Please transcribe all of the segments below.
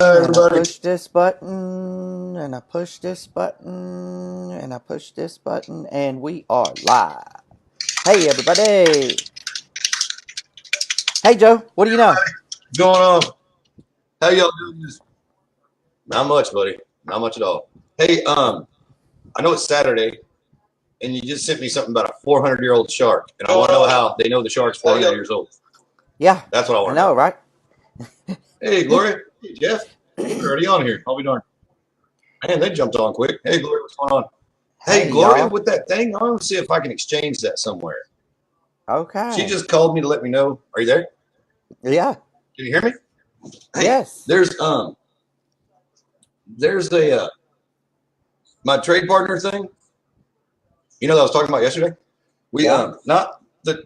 And I Everybody, push this button, and I push this button, and I push this button, and we are live. Hey, everybody. Hey, Joe. What do you know? what's going on? How y'all doing this? Not much, buddy. Not much at all. Hey, I know it's Saturday, and you just sent me something about a 400-year-old shark, and I want to know how they know the shark's 400 years old. Yeah, That's what I I want to know, know. right? Hey, Gloria. Hey, Jeff. You're already on here. I'll be darned. Man, they jumped on quick. Hey, Gloria, what's going on? Hey, Hey, Gloria, y'all. with that thing, I want to see if I can exchange that somewhere. She Okay. just called me to let me know. Are you there? Yeah. Can you hear me? Hey, Yes. there's a my trade partner thing. You know that I was talking about yesterday. We Yeah. not the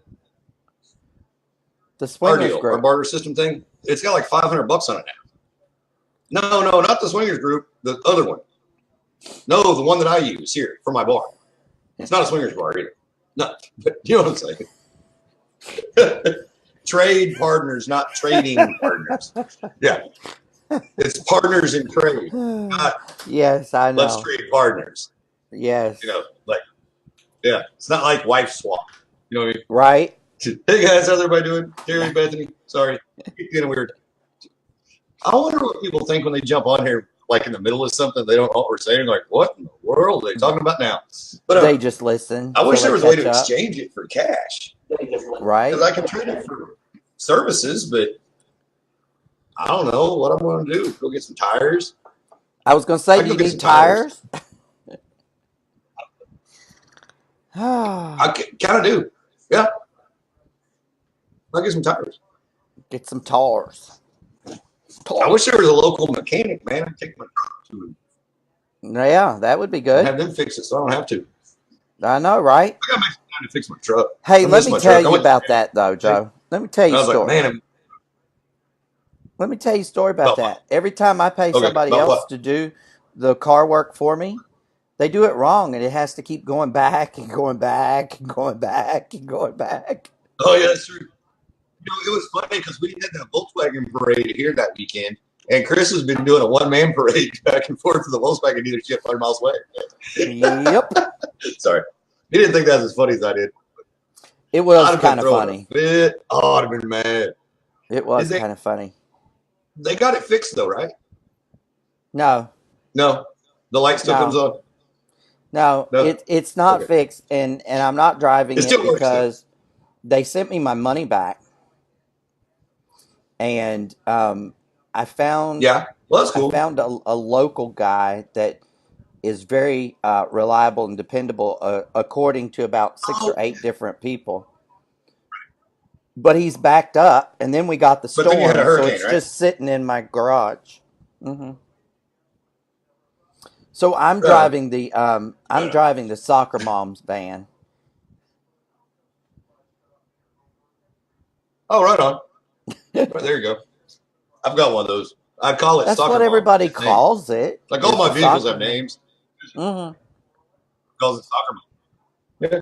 The our swingers deal, our group. barter system thing. It's got like $500 on it now. No, not the swingers group. The other one. No, the one that I use here for my bar. It's not a swingers bar either. No, but you know what I'm saying. Trade partners, not trading partners. Yeah, it's partners in trade, not Yes, I let's know. trade partners. You Yes. know, like yeah, it's not like wife swap. You know what I mean? Right? Hey guys, how's everybody doing? Terry, Bethany, sorry, keep getting weird. I wonder what people think when they jump on here, like in the middle of something, they don't know what we're saying. Like, what in the world are they talking about now? But They just listen I till wish there they was a way to catch up. exchange it for cash because Right? I can trade it for services, but I don't know what I'm going to do. Go get some tires. I was going to say, I do can go you get need some tires. tires? I kind of do. Yeah, I'll get some tires. Get some tars. I wish there was a Tars. local mechanic, man. I'd take my truck to him Yeah, that would be and good. have them fix it so I don't have to. I know, right? I got to make some time to fix my truck. Hey, I let miss me my tell truck. I you went to about the that, though, gym, Joe. Let me tell you and a I was like, story. man, I'm Let me tell you a story about about what? that. Every time I pay Okay, somebody about else what? to do the car work for me, they do it wrong, and it has to keep going back and going back and going back and going back. Oh yeah, that's true. It was funny because we had that Volkswagen parade here that weekend, and Chris has been doing a one-man parade back and forth to the Volkswagen dealership 100 miles away. Yep. Sorry, he didn't think that was as funny as I did. It I'd was have been kind of throwing a funny. fit. Oh, I'd have been mad. It Did was they? kind of funny. They got it fixed though, right? No, No, the light still comes no, on. no. No, It's not okay. fixed, and I'm not It driving it still works though. because they sent me my money back, and I found Yeah, well, that's I cool. found a local guy that is very reliable and dependable, according to about six or Oh, eight different people. But he's backed up, and then we got the but then you had a storm, so hurricane, it's right? just sitting in my garage. hmm So Right on. I'm Right on. driving the soccer mom's van. Oh, right on. Right there you go. I've got one of those. I call it That's soccer what mom. everybody Its name. calls it. Like all Is my the vehicles soccer have mom? names. hmm Calls it soccer mom. Yeah,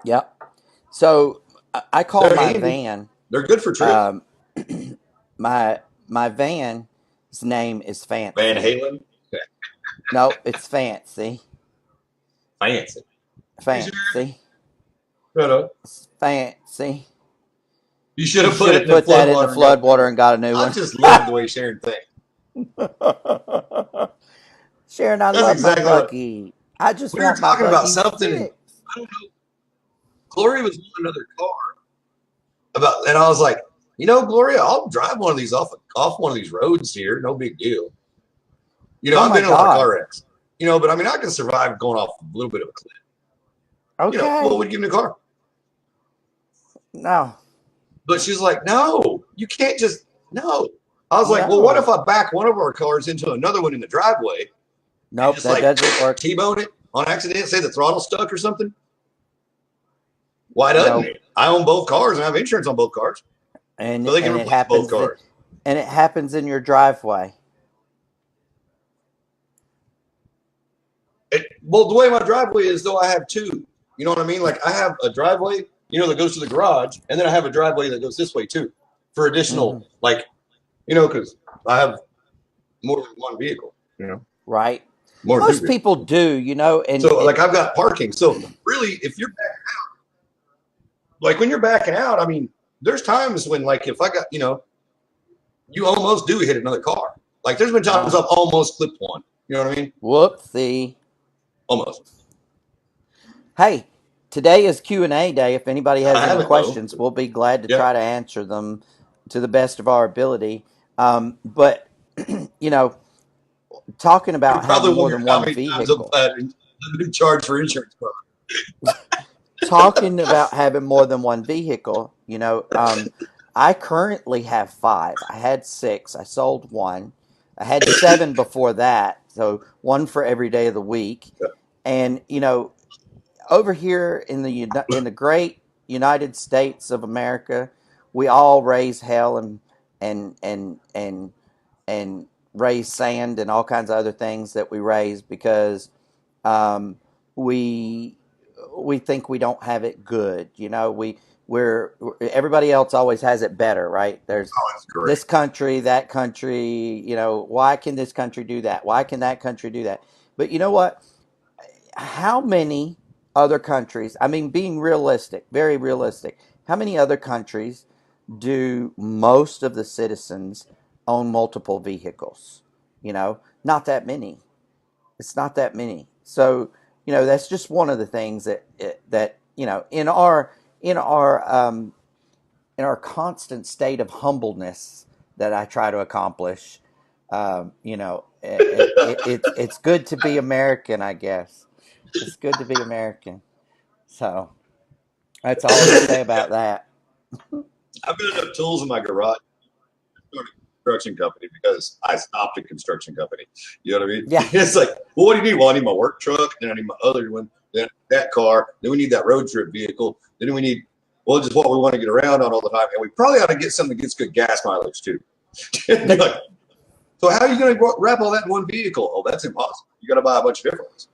Yep. So I call they're my handy. van. They're good for trips. Um, my van's name is Van Fancy. Halen. Yeah, No, it's Fancy. fancy. You sure? Fancy. Right on. It's fancy. You should You have put should it have in the put flood that in the water and got flood a new water one. and got a new I one. just love the way Sharon thinks. Sharon, I That's love my exactly what buggy. I just we were want my talking about. buggy Something. fixed. I don't know. Gloria was wanting another car about, and I was like, Gloria, I'll drive one of these off one of these roads here. No big deal. Oh I've my been in a lot of God. car wrecks. But I mean, I can survive going off a little bit of a cliff. Well, Okay. we'd give me a car. No. But she's like, no, you can't just, no. I was like, well, what if No. I back one of our cars into another one in the driveway and Nope, just that like doesn't work. T-bone it on accident, say the throttle stuck or something? Why doesn't Nope. it? I own both cars and I have insurance on both cars. And So they can and it replace both happens cars. and it happens in your driveway. Well, the way my driveway is, though, I have two. You know what I mean? Like I have a driveway, that goes to the garage, and then I have a driveway that goes this way too, for hmm additional, like, because I have more than one vehicle, right. more than two Most vehicles. people do, and So like I've got parking. So really, if you're like when you're backing out, I mean, there's times when like if I got you almost do hit another car. Like there's been times I've almost clipped one. You know what I mean? whoopsie. Almost. Hey, today is Q&A day. If anybody has I any haven't though. questions, we'll be glad to Yeah. try to answer them to the best of our ability. But talking You're about probably having more wondering than how one many times I've vehicle, had a charge for insurance. talking about having more than one vehicle, I currently have 5. I had 6. I sold 1. I had 7 before that, so 1 for every day of the week. Yeah. And over here in the great United States of America, we all raise hell and and and and raise sand and all kinds of other things that we raise because um, we we think we don't have it good. We're everybody else always has it better, right? There's Oh, that's great. this country, that country. Why can this country do that? Why can that country do that? But you know what? How many other countries, I mean, being realistic, very realistic, how many other countries do most of the citizens own multiple vehicles? Not that many. It's not that many. So, that's just one of the things that in our in our constant state of humbleness that I try to accomplish. It's good to be American, I guess. It's good to be American. So that's all I'm gonna say about that. I've got enough tools in my garage to start a construction company because I stopped a construction company. You know what I mean? Yeah, It's like, well, what do you need? Well, I need my work truck, then I need my other one, then that car, then we need that road trip vehicle, then we need just what we want to get around on all the time, and we probably ought to get something that gets good gas mileage too. Like, so how are you going to wrap all that in one vehicle? Oh, that's impossible. You got to buy a bunch of different ones.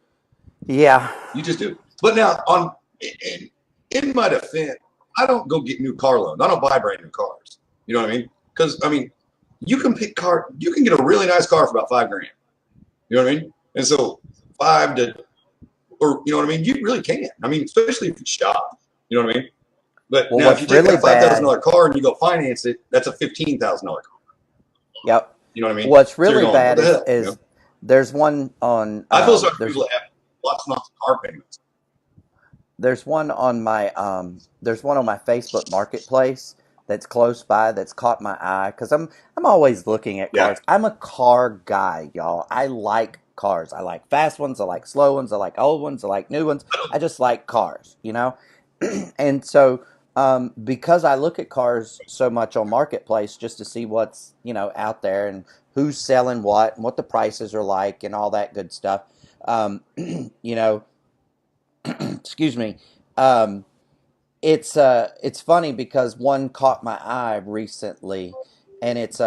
yeah. You just do. But now, in my defense, I don't go get new car loans. I don't buy brand new cars. You know what I mean? Because I mean, you can get a really nice car for about $5,000. You know what I mean? And so 5 to, or you know what I mean? You really can. I mean, especially if you shop. You know what I mean? But Well, now, if you what's take really that bad? $5,000 car and you go finance it, that's a $15,000 car. Yep. You know what I mean? What's So you're really going, what bad the is hell? is there's one on I feel sorry for people that have lots and lots of car payments. there's one on my Facebook Marketplace that's close by that's caught my eye because I'm always looking at Yeah. cars. I'm a car guy, y'all. I like cars. I like fast ones. I like slow ones. I like old ones. I like new ones. I just like cars, and so because I look at cars so much on Marketplace just to see what's out there and who's selling what and what the prices are like and all that good stuff. You know, excuse me. Um, it's funny because one caught my eye recently, and it's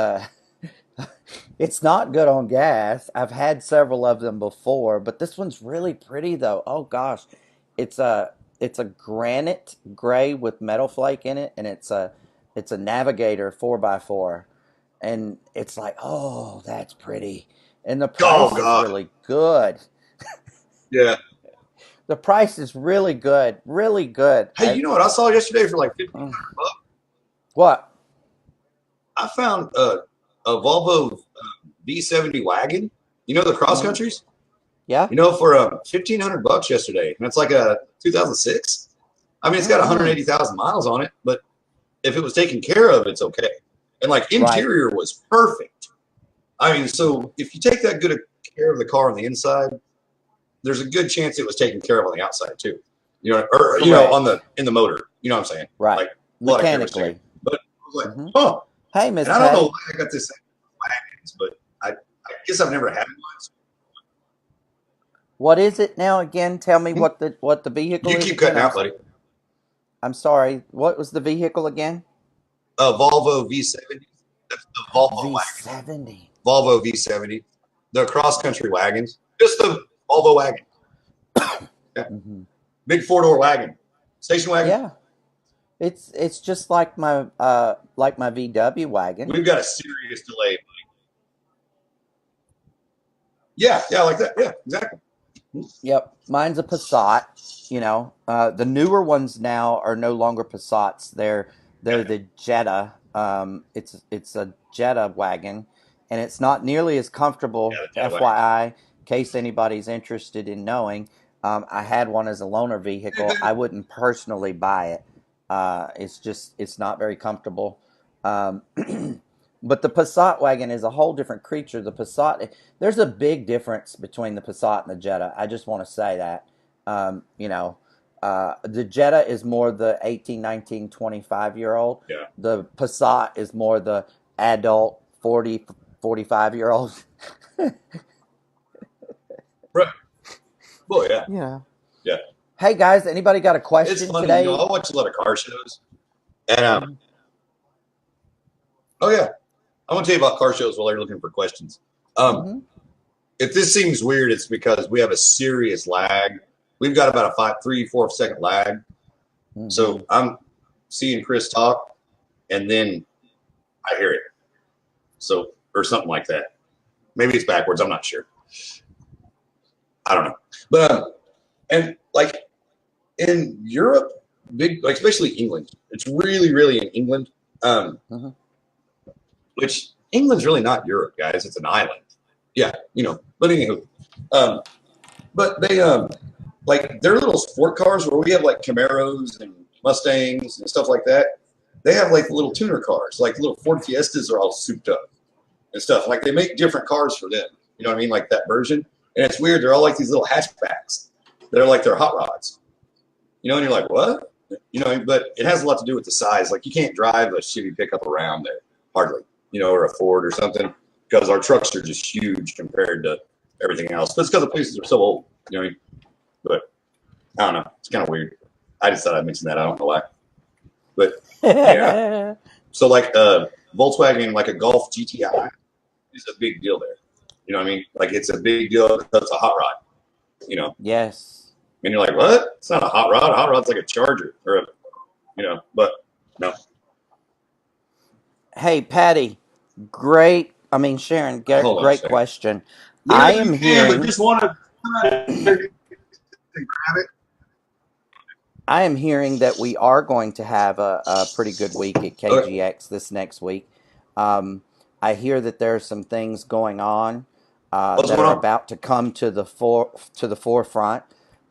not good on gas. I've had several of them before, but this one's really pretty though. Oh gosh, it's a it's a granite gray with metal flake in it, and it's a Navigator 4x4, and it's like, oh, that's pretty, and the Oh price is God. really good. Yeah. The price is really good, really good. Hey, you know what I saw yesterday for like 15 Mm, bucks? what? I found a Volvo V70 wagon. You know the cross Mm, countries. yeah. For 1,500 bucks yesterday, and it's like a 2006. I mean, it's got Mm-mm. 180,000 miles on it, but if it was taken care of, it's okay. And like Right. interior was perfect. I mean, so if you take that good care of the car on the inside, there's a good chance it was taken care of on the outside too. Or on Correct. the in the motor. You know what I'm saying? Right. Like a lot of care was taken. Mechanically. But I was like, Hmm. huh. Hey, Miss And I don't know Patty. why I got this thing with wagons, but I guess I've never had one. What is it now again? Tell me Hmm? what the vehicle You is keep again. cutting I'm out, so, buddy. I'm sorry. What was the vehicle again? A Volvo V70. That's the Volvo wagon. V70. Volvo V70. The cross country wagons. Just the Volvo wagon. Yeah. Hmm. Big 4-door wagon. Station wagon. Yeah. It's just like my VW wagon. We've got a serious delay. Yeah, like that. Yeah, exactly. Yep, mine's a Passat. You know, the newer ones now are no longer Passats. They're Yeah, the Jetta. It's a Jetta wagon, and it's not nearly as comfortable. the jet wagon. FYI, in case anybody's interested in knowing, I had one as a loaner vehicle. I wouldn't personally buy it. It's not very comfortable. Um, but the Passat wagon is a whole different creature. The Passat, there's a big difference between the Passat and the Jetta. I just want to say that. You know, the Jetta is more the 18, 19, 25-year old. Yeah. The Passat is more the adult 40, 45-year old. Right. Well, yeah. Yeah. Yeah. Hey guys, anybody got a It's question funny, today? I watch a lot of car shows. And oh yeah, I'm gonna tell you about car shows while you're looking for questions. Mm-hmm. If this seems weird, it's because we have a serious lag. We've got about a 3-4 second lag. Mm-hmm. So I'm seeing Chris talk, and then I hear it. So, or something like that. Maybe it's backwards. I'm not sure. I don't know. But and like in Europe, like especially England, it's really in England. Mm-hmm. Which England's really not Europe, guys. It's an island. Yeah, But anywho, but they like their little sport cars where we have like Camaros and Mustangs and stuff like that. They have like little tuner cars, like little Ford Fiestas are all souped up and stuff. Like they make different cars for them. You know what I mean? Like that version. And it's weird. They're all like these little hatchbacks. They're like their hot rods. And you're like, what? But it has a lot to do with the size. Like you can't drive a Chevy pickup around there, hardly. Or a Ford or something, because our trucks are just huge compared to everything else. But it's because the places are so old. But I don't know. It's kind of weird. I just thought I'd mention that. I don't know why. But yeah. So like Volkswagen, like a Golf GTI is a big deal there. You know what I mean? Like it's a big deal because it's a hot rod. Yes. And you're like, what? It's not a hot rod. A hot rod's like a Charger or but no. Hey, Patty, Sharon, great question. Yeah, I am hearing. But just want to grab it. I am hearing that we are going to have a pretty good week at KGX this next week. I hear that there are some things going on that are about to come to the forefront.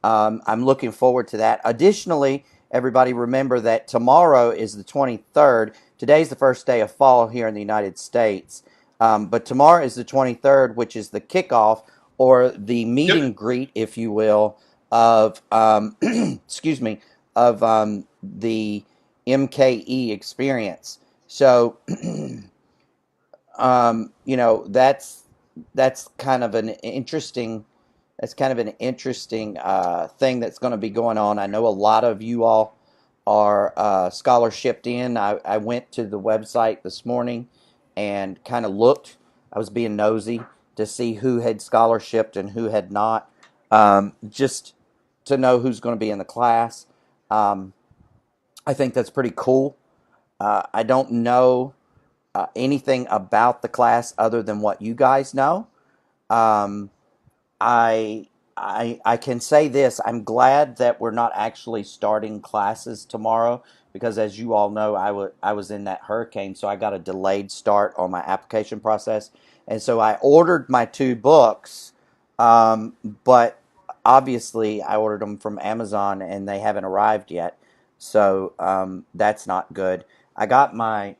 I'm looking forward to that. Additionally, everybody remember that tomorrow is the 23rd. Today's the first day of fall here in the United States. But tomorrow is the 23rd, which is the kickoff or the meet and greet, if you will, of excuse me, of the MKE experience. So that's kind of an interesting thing that's going to be going on. I know a lot of you all are scholarshiped in. I went to the website this morning and kind of looked. I was being nosy to see who had scholarshiped and who had not, just to know who's going to be in the class. I think that's pretty cool. I don't know anything about the class other than what you guys know. I can say this. I'm glad that we're not actually starting classes tomorrow because, as you all know, I was in that hurricane, so I got a delayed start on my application process, and so I ordered my 2 books, but obviously I ordered them from Amazon and they haven't arrived yet, so that's not good. I got my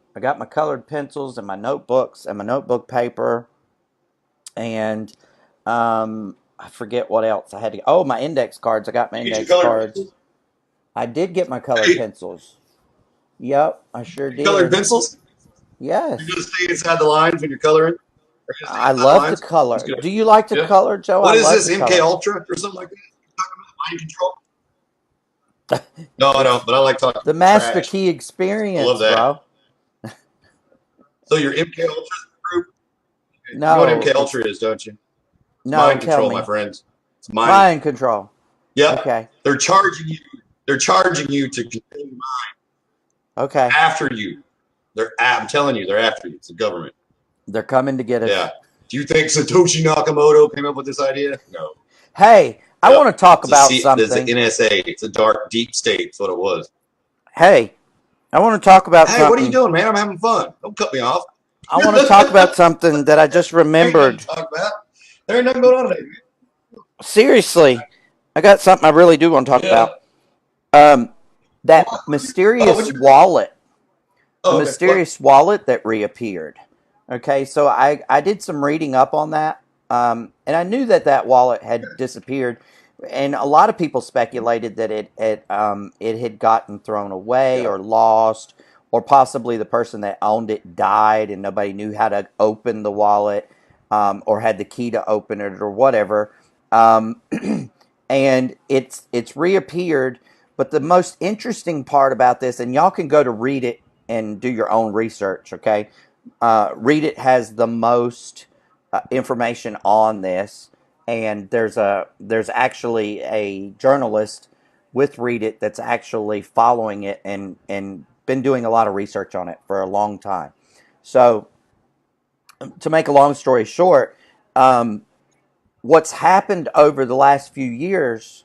colored pencils and my notebooks and my notebook paper, and I forget what else I had to. Oh, my index cards. I got my index cards. Pencils? I did get my colored pencils. Yep, I sure did. Colored pencils? Yes. You're going to stay inside the lines when you're coloring? I love to color. Do you like to color, Joe? What is this, MK Ultra or something like that? You're talking about mind control? No, I don't, but I like talking the Master Key Experience, I love that. Bro. So your MK Ultra group? No. You know what MK Ultra is, don't you? No, mind control, my friends. It's mind control. Yeah. Okay. They're charging you to control your mind. Okay. After you. I'm telling you, they're after you. It's the government. They're coming to get us. Yeah. Do you think Satoshi Nakamoto came up with this idea? No. Hey, I Yep. want to talk It's a about C. There's the something. NSA. It's a dark, deep state. That's what it was. Hey, I want to talk about Hey, what are you something. doing, man? I'm having fun. Don't cut me off. I want to talk about something that I just There ain't nothing remembered. to talk about. There ain't nothing going on today, man. Seriously, I got something I really do want to talk Yeah. about. Um, that What? Oh, mysterious what's your? wallet, the Oh, okay. What? mysterious wallet that reappeared. Okay, so I did some reading up on that, and I knew that that wallet had disappeared, and a lot of people speculated that it had gotten thrown away Yeah. or lost, or possibly the person that owned it died and nobody knew how to open the wallet, or had the key to open it or whatever. Um, and it's reappeared. But the most interesting part about this, and y'all can go to read it and do your own research, okay? Read it has the most information on this, and there's actually a journalist with Read It that's actually following it and been doing a lot of research on it for a long time. So to make a long story short, um, what's happened over the last few years,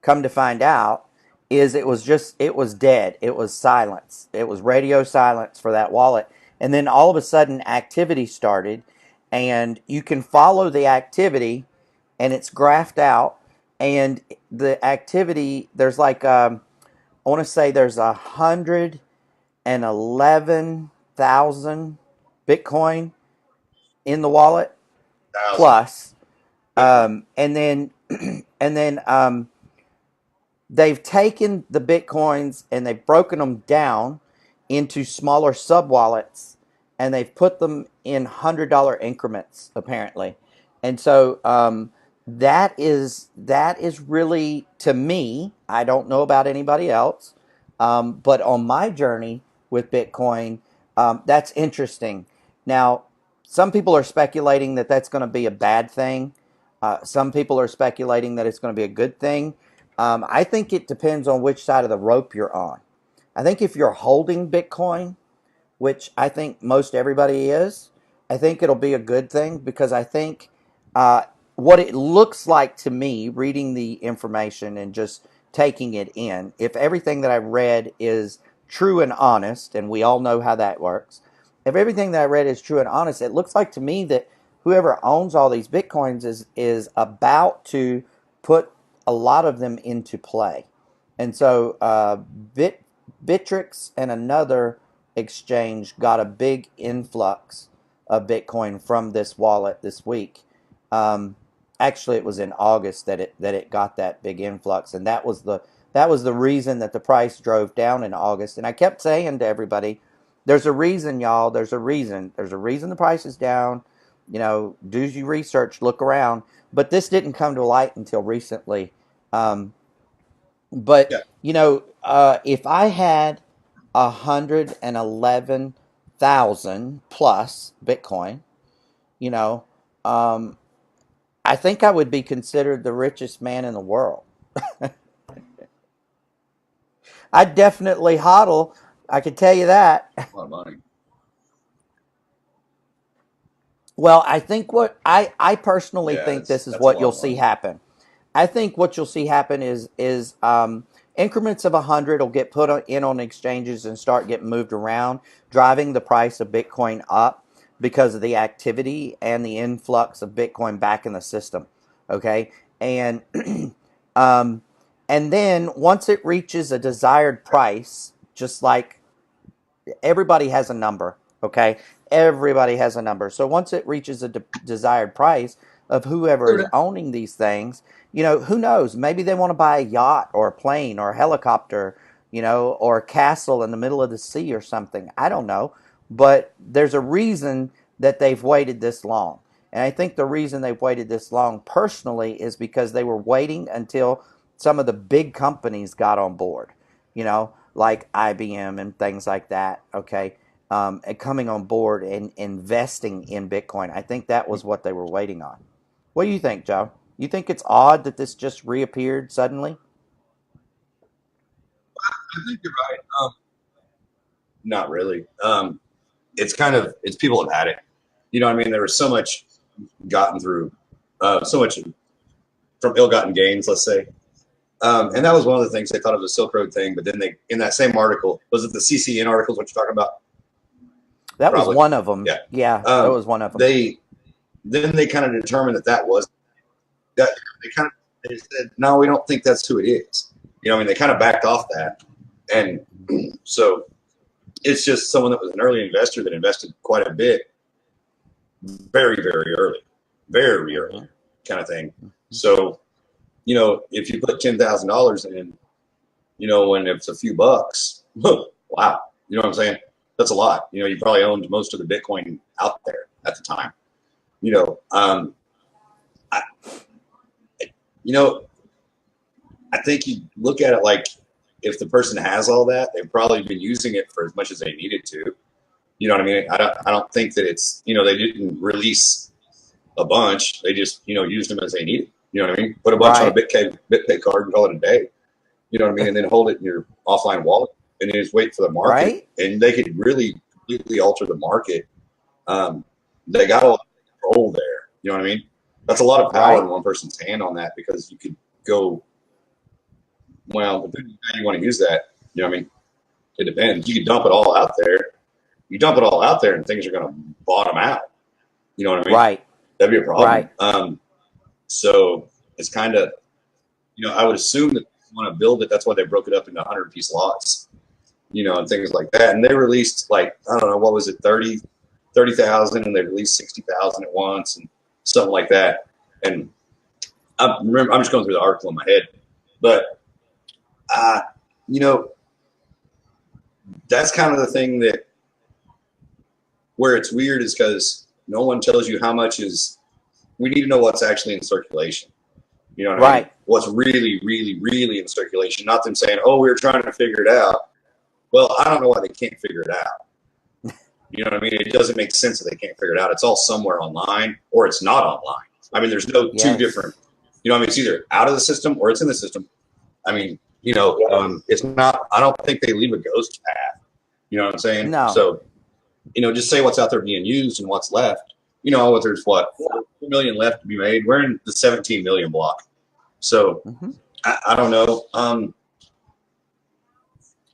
come to find out, is it was dead. It was silence. It was radio silence for that wallet. And then all of a sudden activity started, and you can follow the activity, and it's graphed out. And the activity, there's like I want to say there's 111,000 Bitcoin in the wallet Thousand. plus. And then and then they've taken the bitcoins and they've broken them down into smaller sub wallets, and they've put them in $100 increments apparently. And so that is really, to me, I don't know about anybody else, but on my journey with Bitcoin, that's interesting. Now, some people are speculating that that's going to be a bad thing. Some people are speculating that it's going to be a good thing. I think it depends on which side of the rope you're on. I think if you're holding Bitcoin, which I think most everybody is, I think it'll be a good thing, because I think uh, what it looks like to me, reading the information and just taking it in, if everything that I read is true and honest, and we all know how that works, if everything that I read is true and honest, it looks like to me that whoever owns all these Bitcoins is about to put a lot of them into play. And so Bitrix and another exchange got a big influx of Bitcoin from this wallet this week. Um, Actually, it was in August that it got that big influx, and that was the reason that the price drove down in August. And I kept saying to everybody, "There's a reason, y'all. There's a reason. There's a reason the price is down. Do your research, look around." But this didn't come to light until recently. Um, but Yeah. if I had 111,000 plus Bitcoin, you know, um, I think I would be considered the richest man in the world. I'd definitely hodl. I can tell you that. A lot of money. Well, I personally Yeah, think this is that's a what lot you'll of see money. happen. I think what you'll see happen is increments of 100 will get put in on exchanges and start getting moved around, driving the price of Bitcoin up because of the activity and the influx of Bitcoin back in the system. Okay, and um, and then once it reaches a desired price, just like everybody has a number, okay? Everybody has a number. So once it reaches a desired price of whoever is owning these things, who knows? Maybe they want to buy a yacht or a plane or a helicopter, or a castle in the middle of the sea or something. I don't know. But there's a reason that they've waited this long. And I think the reason they've waited this long personally is because they were waiting until some of the big companies got on board, like IBM and things like that. Okay, and coming on board and investing in Bitcoin. I think that was what they were waiting on. What do you think, Joe? You think it's odd that this just reappeared suddenly? I think you're right. Not really. It's people have had it. You know what I mean? There was so much. gotten through so much from ill-gotten gains, let's say. And that was one of the things they thought it was a Silk Road thing. But then they, in that same article, was it the CCN articles, what you're talking about? That Probably. was one of them. Yeah. That was one of them. They kind of determined that was that. They said, no, we don't think that's who it is. You know, I mean, they kind of backed off that. And so it's just someone that was an early investor that invested quite a bit very, very early kind of thing. So, you know, if you put $10,000 in, you know, when it's a few bucks, wow, you know what I'm saying? That's a lot. You know, you probably owned most of the Bitcoin out there at the time. You know, I think you look at it like if the person has all that, they've probably been using it for as much as they needed to. You know what I mean? I don't think that it's, you know, they didn't release a bunch. They just, you know, used them as they needed. You know what I mean? Put a bunch on a BitPay card and call it a day. You know what I mean? And then hold it in your offline wallet and then just wait for the market. Right. And they could really completely alter the market. They got a lot of control there. You know what I mean? That's a lot of power in one person's hand on that, because you could go, well, depending on how you want to use that, you know what I mean? It depends. You can dump it all out there. You dump it all out there and things are going to bottom out. You know what I mean? Right. That'd be a problem. Right. So it's kind of, you know, I would assume that they want to build it. That's why they broke it up into 100-piece lots, you know, and things like that. And they released, like, I don't know, what was it, 30,000, and they released 60,000 at once and something like that. And I'm just going through the article in my head, but you know, that's kind of the thing that where it's weird is because no one tells you how much is. We need to know what's actually in circulation. You know what I mean? What's really, really, really in circulation. Not them saying, "Oh, we were trying to figure it out." Well, I don't know why they can't figure it out. You know what I mean? It doesn't make sense that they can't figure it out. It's all somewhere online, or it's not online. I mean, there's no two different. You know what I mean? It's either out of the system or it's in the system. I mean, you know, it's not. I don't think they leave a ghost path. You know what I'm saying? No. So, you know, just say what's out there being used and what's left. You know, there's what, 4 million left to be made. We're in the 17 million block. So I don't know. I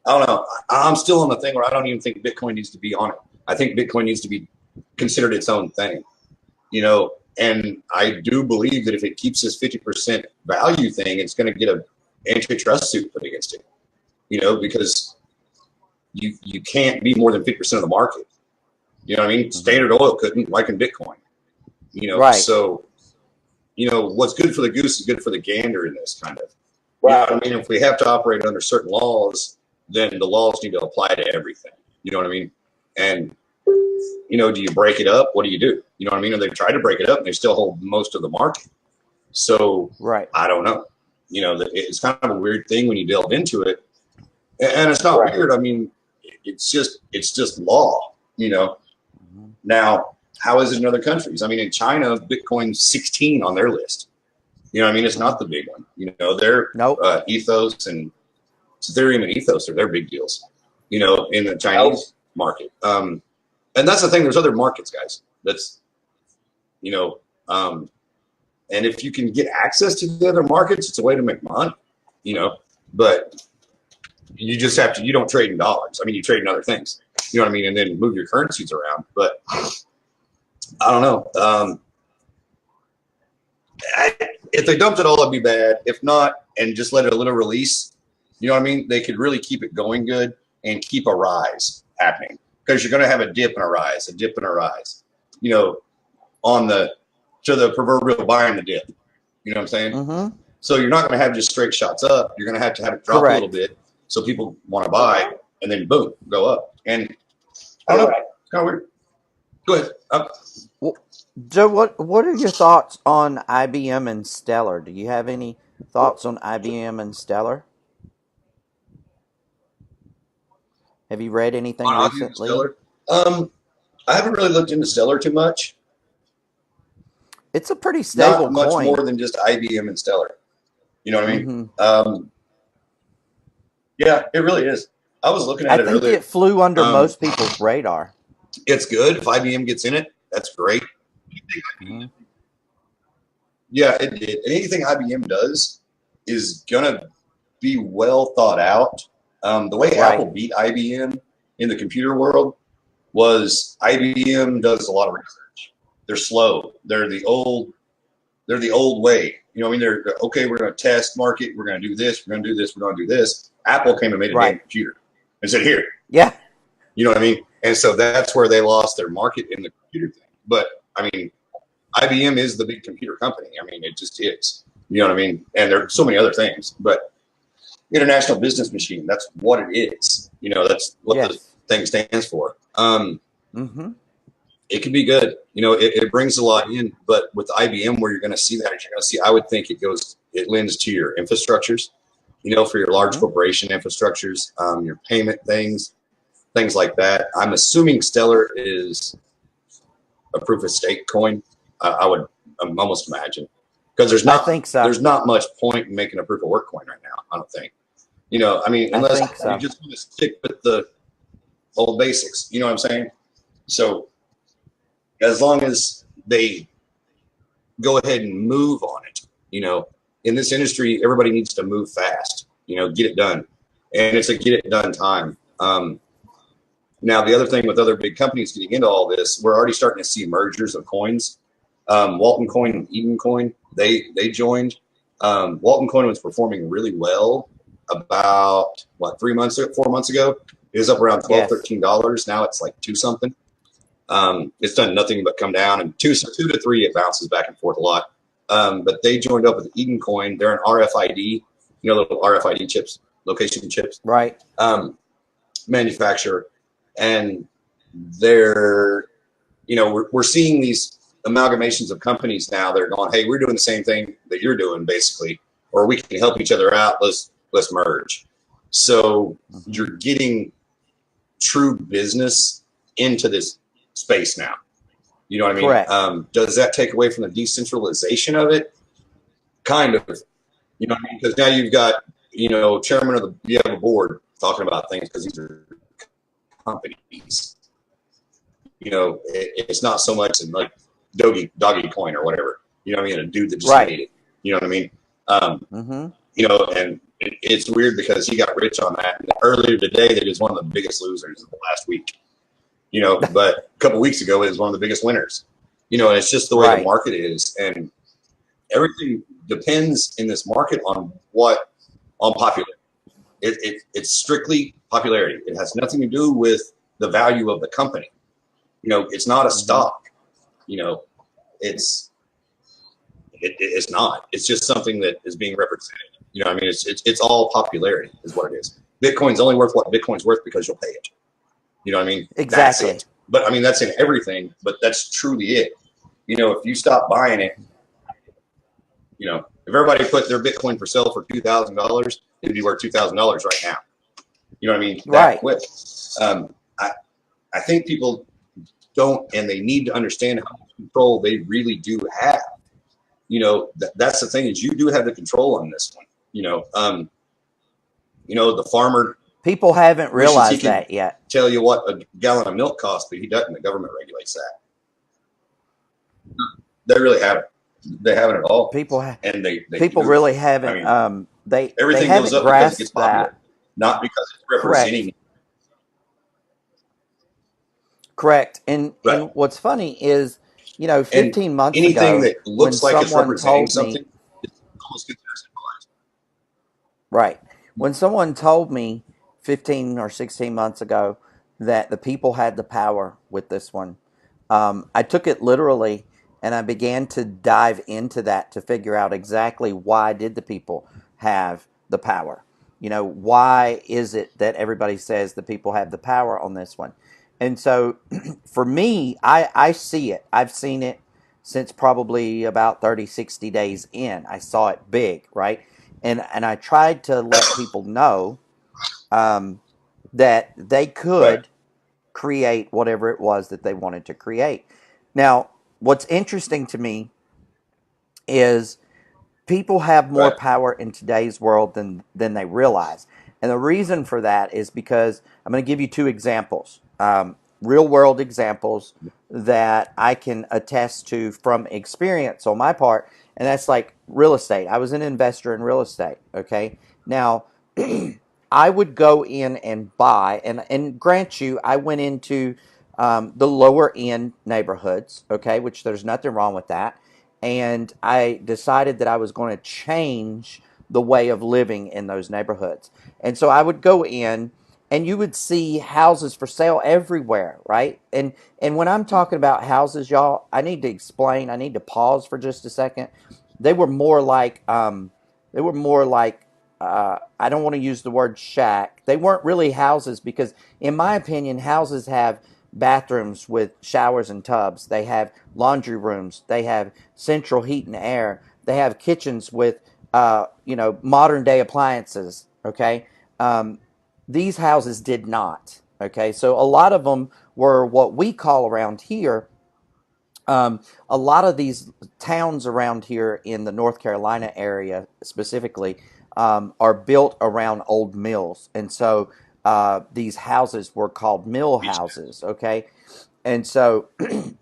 don't know. I'm still on the thing where I don't even think Bitcoin needs to be on it. I think Bitcoin needs to be considered its own thing, you know, and I do believe that if it keeps this 50% value thing, it's going to get an antitrust suit put against it, you know, because you can't be more than 50% of the market. You know what I mean? Standard Oil couldn't. Why can Bitcoin? You know, so, you know, what's good for the goose is good for the gander in this kind of. You know what I mean? If we have to operate under certain laws, then the laws need to apply to everything. You know what I mean? And, you know, do you break it up? What do? You know what I mean? Or they try to break it up and they still hold most of the market. So I don't know. You know, it's kind of a weird thing when you delve into it. And it's not weird. I mean, it's just law, you know. Now, how is it in other countries? I mean, in China, Bitcoin's 16 on their list. You know what I mean? It's not the big one. You know, their Ethos and Ethereum and Ethos are their big deals, you know, in the Chinese market. And that's the thing. There's other markets, guys. That's, you know, and if you can get access to the other markets, it's a way to make money, you know, but you just have to, you don't trade in dollars. I mean, you trade in other things, you know what I mean? And then move your currencies around. But I don't know. If they dumped it all, it'd be bad. If not, and just let it a little release, you know what I mean? They could really keep it going good and keep a rise happening, because you're going to have a dip and a rise, you know, to the proverbial buying the dip. You know what I'm saying? So you're not going to have just straight shots up. You're going to have it drop a little bit so people want to buy, and then boom, go up. And I don't know. It's kind of weird. Go ahead. Well, Joe, what are your thoughts on IBM and Stellar? Do you have any thoughts on IBM and Stellar? Have you read anything recently? Stellar? I haven't really looked into Stellar too much. It's a pretty stable Not much coin. more than just IBM and Stellar. You know what I mean? Yeah, it really is. I was looking at it earlier. I think it flew under most people's radar. It's good. If IBM gets in it, that's great. Hmm. Yeah, it did. Anything IBM does is gonna be well thought out. The way Right. Apple beat IBM in the computer world was IBM does a lot of research. They're slow. They're the old way. You know, what I mean, they're okay. We're going to test market. We're going to do this. We're going to do this. We're going to do this. Apple came and made a damn Right. computer and said, "Here." Yeah. You know what I mean? And so that's where they lost their market in the computer thing. But I mean, IBM is the big computer company. I mean, it just is. You know what I mean? And there are so many other things, but International Business Machine, that's what it is. You know, that's what the Yes. thing stands for. Hmm. It can be good. You know, it brings a lot in, but with IBM, where you're going to see that, you're going to see, I would think it lends to your infrastructures, you know, for your large Hmm. corporation infrastructures, your payment things like that. I'm assuming Stellar is a proof of stake coin. I would almost imagine because I think so. there's not much point in making a proof of work coin right now. I don't think. You know, I mean, I unless think you so. just want to stick with the old basics. You know what I'm saying? So as long as they go ahead and move on it, you know, in this industry, everybody needs to move fast. You know, get it done, and it's a get it done time. Now, the other thing with other big companies getting into all this, we're already starting to see mergers of coins. Walton Coin and Eden Coin, they joined. Walton Coin was performing really well about what 4 months ago. It was up around 12, Yes. $13. Now it's like two something. It's done nothing but come down, and two to three it bounces back and forth a lot. But they joined up with Eden Coin. They're an RFID, you know, little RFID chips, location chips, Right. manufacturer, and they're, you know, we're seeing these amalgamations of companies now that are going, hey, we're doing the same thing that you're doing, basically, or we can help each other out. Let's merge. So Hmm. you're getting true business into this space now. You know what I mean? Correct. Does that take away from the decentralization of it? Kind of. You know what I mean? Because now you've got, you know, chairman of you have a board talking about things because these are companies. You know, it's not so much in like doggy coin or whatever. You know what I mean? A dude that just Right. made it. You know what I mean? Um, Hmm. you know, and it's weird because he got rich on that. And earlier today, that is one of the biggest losers of the last week. You know, but a couple of weeks ago, it was one of the biggest winners. You know, and it's just the way the Right. market is, and everything depends in this market on popular. It's strictly popularity. It has nothing to do with the value of the company. You know, it's not a Hmm. stock. You know, it's it's not. It's just something that is being represented. You know, I mean, it's all popularity is what it is. Bitcoin's only worth what Bitcoin's worth because you'll pay it. You know what I mean? That's Exactly. it. But I mean, that's in everything. But that's truly it. You know, if you stop buying it, you know, if everybody put their Bitcoin for sale for $2,000, it'd be worth $2,000 right now. You know what I mean? That Right. quick. Um, I I think people don't, and they need to understand how much control they really do have. You know, that's the thing is you do have the control on this one. You know, the farmer People haven't wishes he realized could that yet. tell you what a gallon of milk costs, but he doesn't. The government regulates that. They really haven't. They haven't at all. People, They people do. really I haven't. mean, They everything goes haven't up because it gets grasped popular, that. not because it's Correct. representing. Correct. Right. And what's funny is, And 15 months anything ago, that when looks like it's someone representing told me, something is almost considered civilized. right, when someone told me 15 or 16 months ago that the people had the power with this one, I took it literally and I began to dive into that to figure out exactly why did the people have the power. Why is it that everybody says the people have the power on this one? And so for me, I see it. I've seen it since probably about 30, 60 days in. I saw it big, right? And I tried to let people know um, that they Right. could create whatever it was that they wanted to create. Now, what's interesting to me is people have more Right. power in today's world than they realize. And the reason for that is because I'm going to give you two examples. real world examples that I can attest to from experience on my part, and that's like real estate. I was an investor in real estate. Okay, now I would go in and buy, and grant you, I went into the lower end neighborhoods. Okay, which there's nothing wrong with that, and I decided that I was going to change the way of living in those neighborhoods. And so I would go in and you would see houses for sale everywhere, right? And when I'm talking about houses, y'all, I need to explain, I need to pause for just a second. They were more like they were more like I don't want to use the word shack. They weren't really houses because in my opinion houses have bathrooms with showers and tubs. They have laundry rooms. They have central heat and air. They have kitchens with, modern day appliances. Okay. These houses did not. Okay. So a lot of them were what we call around here. A lot of these towns around here in the North Carolina area specifically are built around old mills. And so these houses were called mill houses. Okay. And so,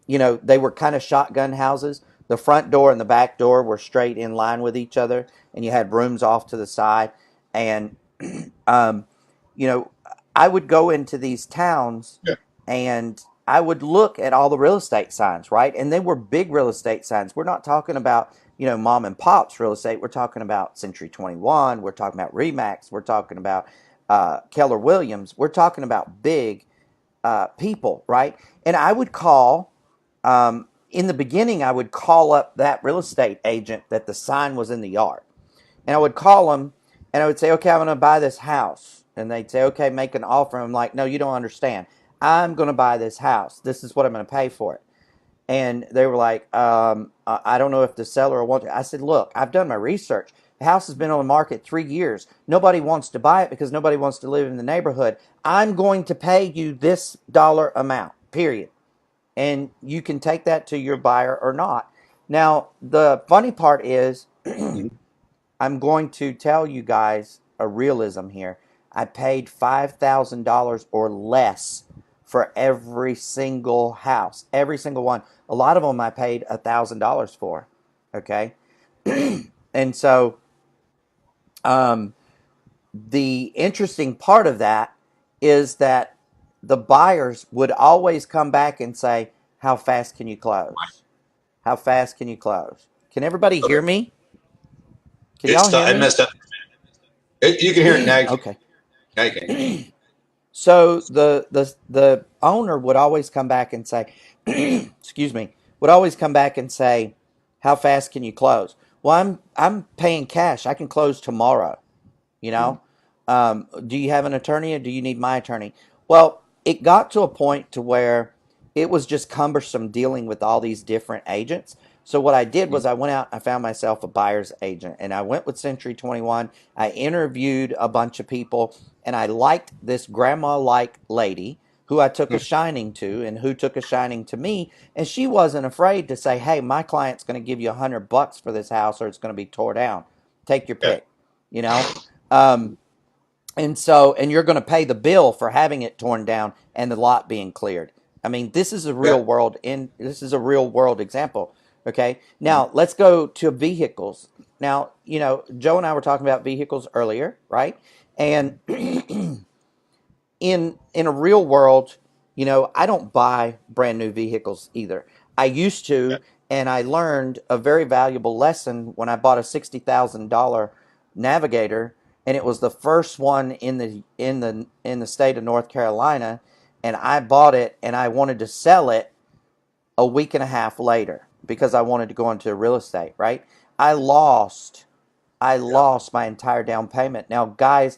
they were kind of shotgun houses. The front door and the back door were straight in line with each other, and you had rooms off to the side. And, um, you know, I would go into these towns Yeah. and I would look at all the real estate signs, right? And they were big real estate signs. We're not talking about, mom and pop's real estate. We're talking about Century 21. We're talking about Remax. We're talking about Keller Williams. We're talking about big people, right? And I would call, in the beginning, I would call up that real estate agent that the sign was in the yard. And I would call them and I would say, okay, I'm going to buy this house. And they'd say, okay, make an offer. I'm like, no, you don't understand. I'm going to buy this house. This is what I'm going to pay for it. And they were like, I don't know if the seller will want to. I said, look, I've done my research. The house has been on the market 3 years. Nobody wants to buy it because nobody wants to live in the neighborhood. I'm going to pay you this dollar amount, period. And you can take that to your buyer or not. Now, the funny part is, Mhm. I'm going to tell you guys a realism here. I paid $5,000 or less for every single house, every single one. A lot of them I paid $1,000 for. Okay, and so um, the interesting part of that is that the buyers would always come back and say, "How fast can you close? How fast can you close?" Can everybody Okay. hear me? Can y'all hear It me? messed up. You can hear it now. Okay. Now you can. So the owner would always come back and say, excuse me, would always come back and say, "How fast can you close?" Well, I'm paying cash. I can close tomorrow. You Mhm. know, do you have an attorney or do you need my attorney? Well, it got to a point to where it was just cumbersome dealing with all these different agents. So what I did was I went out, I found myself a buyer's agent, and I went with Century 21. I interviewed a bunch of people, and I liked this grandma-like lady who I took a shining to and who took a shining to me. And she wasn't afraid to say, "Hey, my client's going to give you $100 for this house or it's going to be tore down. Take your Yeah. pick," you know? Um, and you're going to pay the bill for having it torn down and the lot being cleared. I mean, Yeah. this is a real world example. Okay. Mhm. Now let's go to vehicles. Now, Joe and I were talking about vehicles earlier, right? And in a real world, I don't buy brand new vehicles either. I used Yeah. to, and I learned a very valuable lesson when I bought a $60,000 Navigator, and it was the first one in the state of North Carolina, and I bought it and I wanted to sell it a week and a half later because I wanted to go into real estate, right? I lost I Yeah. lost my entire down payment. Now, guys,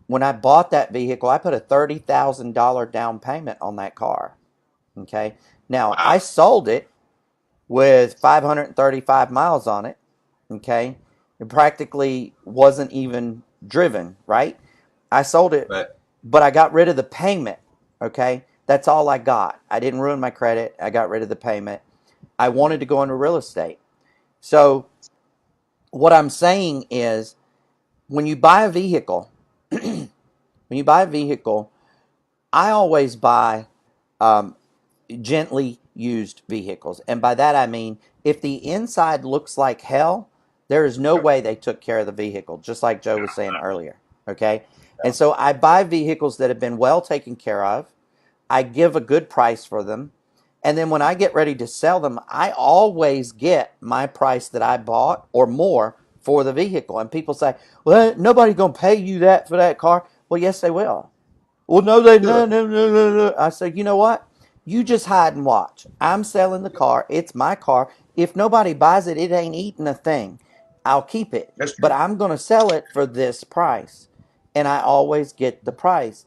when I bought that vehicle, I put a $30,000 down payment on that car. Okay. Now, I Wow. sold it with 535 miles on it. Okay. It practically wasn't even driven, right? I sold it, But but I got rid of the payment. Okay. That's all I got. I didn't ruin my credit. I got rid of the payment. I wanted to go into real estate. So, what I'm saying is when you buy a vehicle, when you buy a vehicle, I always buy um, gently used vehicles. And by that I mean, if the inside looks like hell, there is no way they took care of the vehicle, just like Joe was saying earlier. Okay. And so I buy vehicles that have been well taken care of. I give a good price for them. And then when I get ready to sell them, I always get my price that I bought or more for the vehicle. And people say, well, nobody's going to pay you that for that car. Well, yes, they will. Well, no, Good. no. I said, you know what? You just hide and watch. I'm selling the car. It's my car. If nobody buys it, it ain't eating a thing. I'll keep it. That's But true. I'm going to sell it for this price. And I always get the price.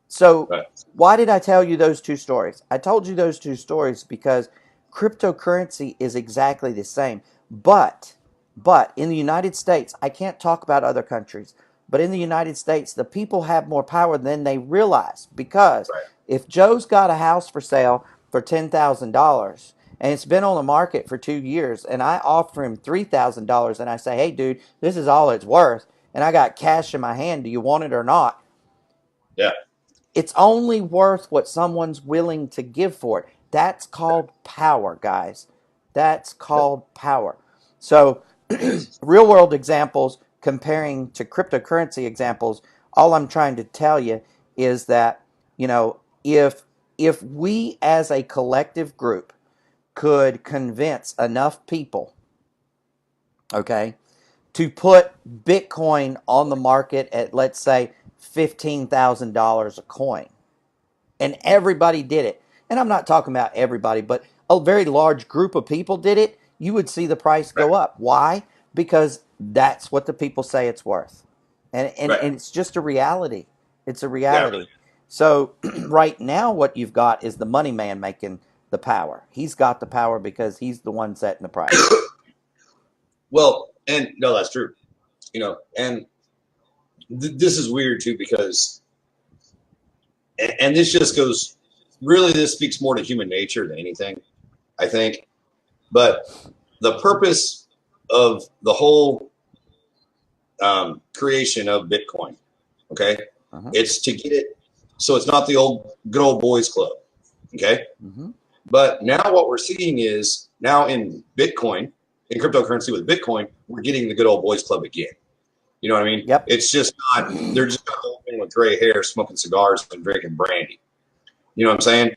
So, Right. why did I tell you those two stories? I told you those two stories because cryptocurrency is exactly the same. But, but in the United States, I can't talk about other countries, but in the United States, the people have more power than they realize because Right. if Joe's got a house for sale for $10,000 and it's been on the market for 2 years and I offer him $3,000 and I say, hey, dude, this is all it's worth and I got cash in my hand, do you want it or not? Yeah. It's only worth what someone's willing to give for it. That's called power, guys. That's Yep. called power. So, It is. real world examples comparing to cryptocurrency examples, all I'm trying to tell you is that, you know, if we as a collective group could convince enough people, okay, to put Bitcoin on the market at, let's say, $15,000 a coin, and everybody did it. And I'm not talking about everybody, but a very large group of people did it, you would see the price Right. go up. Why? Because that's what the people say it's worth. Right. And it's just a reality. It's a Yeah. reality. So right now what you've got is the money man making the power. He's got the power because he's the one setting the price. Well, and no, that's true. And this is weird too because, and this just goes, really, this speaks more to human nature than anything, I think. But the purpose of the whole creation of Bitcoin, okay, Uh-huh. it's to get it so it's not the old good old boys club, okay. Mm-hmm. But now what we're seeing is now in Bitcoin, in cryptocurrency with Bitcoin, we're getting the good old boys club again. You know what I mean? Yep. It's just not, they're just not old men with gray hair smoking cigars and drinking brandy. You know what I'm saying?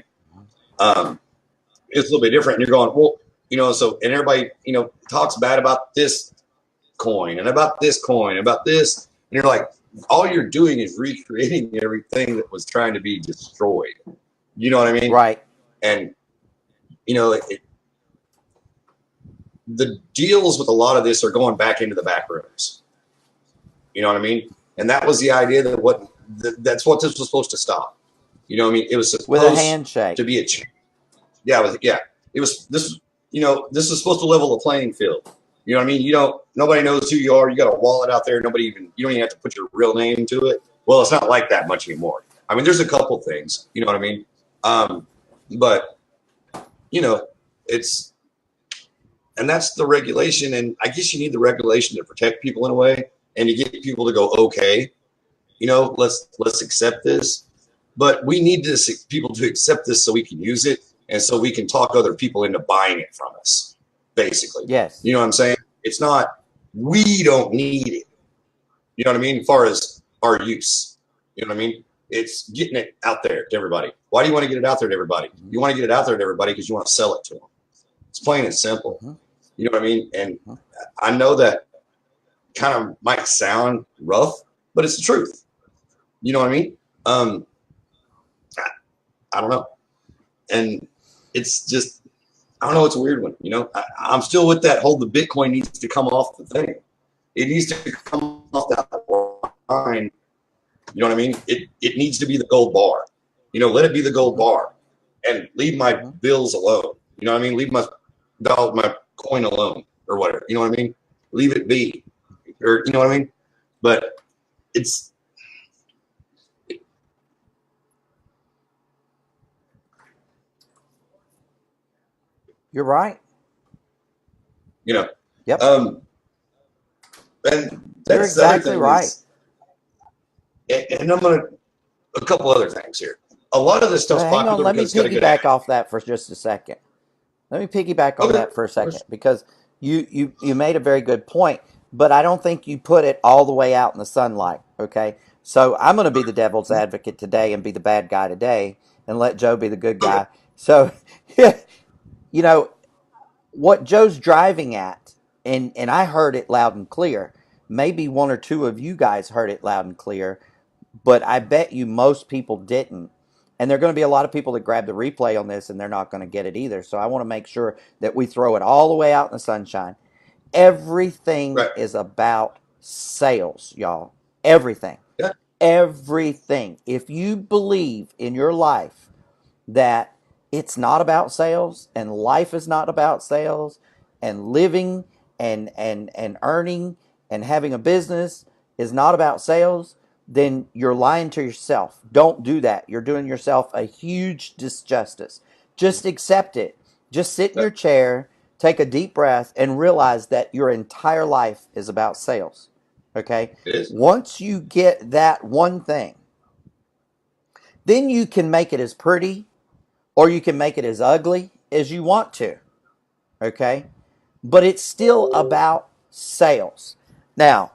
Um, it's a little bit different. And you're going, well, so, and everybody, talks bad about this coin and about this coin, and about this. And you're like, all you're doing is recreating everything that was trying to be destroyed. You know what I mean? Right. And, the deals with a lot of this are going back into the back rooms. You know what I mean? And that was the idea that's what this was supposed to stop. You know what I mean? It was With a supposed handshake. to be yeah. It was this. This is supposed to level the playing field. You know what I mean? Nobody knows who you are. You got a wallet out there. You don't even have to put your real name to it. Well, it's not like that much anymore. I mean, there's a couple things. You know what I mean? But it's, and that's the regulation. And I guess you need the regulation to protect people in a way, and to get people to go, okay, let's accept this. But we need people to accept this so we can use it and so we can talk other people into buying it from us, basically. Yes. You know what I'm saying? It's not, we don't need it. You know what I mean? As far as our use, you know what I mean? It's getting it out there to everybody. Why do you want to get it out there to everybody? You want to get it out there to everybody because you want to sell it to them. It's plain and simple. Mm-hmm. You know what I mean? And I know that kind of might sound rough, but it's the truth. You know what I mean? I don't know. And it's just, I don't know. It's a weird one. I'm still with that whole, the Bitcoin needs to come off the thing. It needs to come off that line. You know what I mean? It needs to be the gold bar. Let it be the gold bar and leave my bills alone. You know what I mean? Leave my coin alone or whatever. You know what I mean? Leave it be. Or, you know what I mean? But it's, You're right. Yep. and You're that's the other exactly thing right. is, and I'm going to, a couple other things here. a lot of this stuff's Well, hang on. popular Let me because it's got a good piggyback ad. off that for just a second. Let me piggyback on Okay, that of for a second course. because you made a very good point, but I don't think you put it all the way out in the sunlight. Okay, so I'm going to be the devil's advocate today and be the bad guy today, and let Joe be the good Okay. guy. So, you know what Joe's driving at, and I heard it loud and clear. Maybe one or two of you guys heard it loud and clear, but I bet you most people didn't. And there are going to be a lot of people that grab the replay on this and they're not going to get it either. So I want to make sure that we throw it all the way out in the sunshine. Everything Right. is about sales, y'all. Everything. Yeah. Everything. If you believe in your life that it's not about sales and life is not about sales and living and earning and having a business is not about sales, then you're lying to yourself. Don't do that. You're doing yourself a huge disjustice. Just accept it. Just sit in Yeah. your chair, take a deep breath, and realize that your entire life is about sales. Okay? It is. Once you get that one thing, then you can make it as pretty or you can make it as ugly as you want to. Okay? But it's still about sales. Now,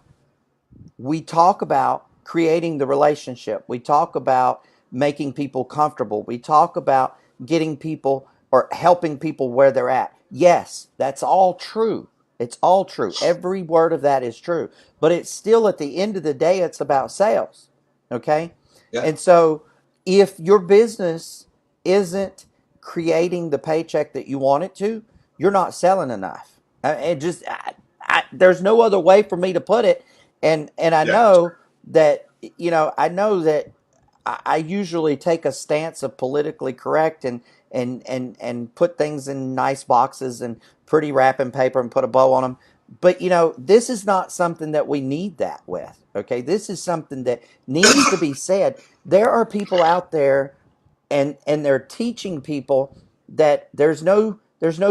we talk about creating the relationship. We talk about making people comfortable. We talk about getting people or helping people where they're at. Yes, that's all true. It's all true. Every word of that is true. But it's still at the end of the day, it's about sales. Okay? Yeah. And so if your business isn't creating the paycheck that you want it to, you're not selling enough. There's no other way for me to put it. And I Yeah. know that I know that I usually take a stance of politically correct and put things in nice boxes and pretty wrapping paper and put a bow on them. But this is not something that we need that with. Okay, this is something that needs to be said. There are people out there, and they're teaching people that there's no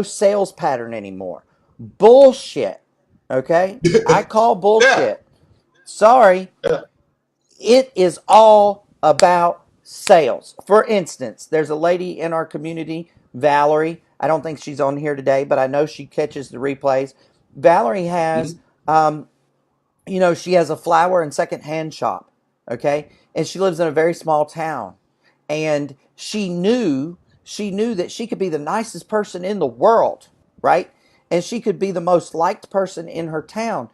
sales pattern anymore. Bullshit. Okay, I call Yeah. bullshit. Sorry, Yeah. it is all about sales. For instance, there's a lady in our community, Valerie. I don't think she's on here today, but I know she catches the replays. Valerie has, Mhm. um, she has a flower and secondhand shop. Okay, and she lives in a very small town, and she knew that she could be the nicest person in the world, right? And she could be the most liked person in her town,